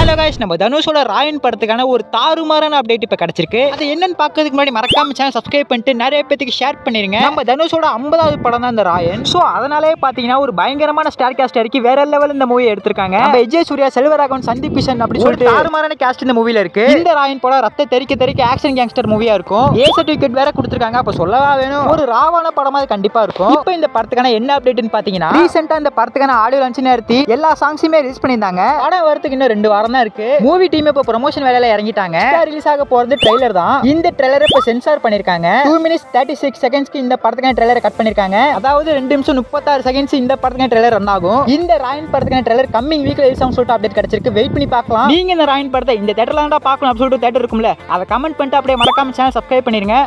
Hello guys நம்ம தனுஷோட ராயன் படத்துக்கான ஒரு தாறுமாறான அப்டேட் இப்ப கிடைச்சிருக்கு. அது என்னன்னு பார்க்கிறதுக்கு முன்னாடி மறக்காம சேனல் சப்ஸ்கிரைப் பண்ணிட்டு நிறைய பேருக்கு ஷேர் பண்ணிருங்க. நம்ம தனுஷோட 50வது படம் தான் இந்த ராயன். சோ அதனாலே பாத்தீங்கன்னா ஒரு பயங்கரமான ஸ்டார் காஸ்ட் இறக்கி வேற லெவல் இந்த மூவி எடுத்திருக்காங்க. நம்ம விஜய் சூர்யா, செல்வராகவன், சந்தீப் கிஷன் அப்படி சொல்லிட்டு தாறுமாறான காஸ்ட் இந்த மூவில இருக்கு. இந்த ராயன் படம் ரத்த தெறிக்க ஆக்ஷன் கேங்ஸ்டர் மூவியா இருக்கும். ஏ சர்டிபிகேட் வேற கொடுத்திருக்காங்க. அப்ப சொல்லவா வேணும், ஒரு ராவான படமா அது கண்டிப்பா இருக்கும். இப்போ இந்த படத்துக்கான என்ன அப்டேட்னு பாத்தீங்கன்னா ரீசெண்டா இந்த படத்துக்கான ஆடியோ லான்ச் நிறுத்தி எல்லா சாங்ஸுமே ரிலீஸ் பண்ணிருந்தாங்க. படம் வரதுக்கு இன்னும் 2 வாரம் தான் இருக்கு. மூவி டீம் இப்ப ப்ரமோஷன் வேலையில இறங்கிட்டாங்க. ரிலீஸ் ஆக போறது ட்ரைலர் தான். இந்த ட்ரைலரை இப்ப சென்சார் பண்ணிருக்காங்க. 2 minutes 36 செகண்ட்ஸ்க்கு இந்த படத்துக்கான ட்ரைலரை கட் பண்ணிருக்காங்க. அதாவது 2 நிமிஷம் 36 செகண்ட்ஸ் இந்த படத்துக்கான ட்ரைலர் ரன் ஆகும். இந்த ராயன் படத்துக்கான ட்ரைலர் கம்மிங் வீக்ல ரிலீஸ் ஆகும் சொல்லிட்டு அப்டேட் கிடைச்சிருக்கு. வெயிட் பண்ணி பார்க்கலாம். நீங்க இந்த ராயன் படத்தை இந்த தியேட்டர்ல தான் பார்க்கணும் அப்படி சொல்லிட்டு தியேட்டர் இருக்கும்ல, அதை கமெண்ட் பண்ணிட்டு அப்படியே மறக்காம சேனல் சப்ஸ்கிரைப் பண்ணிருங்க.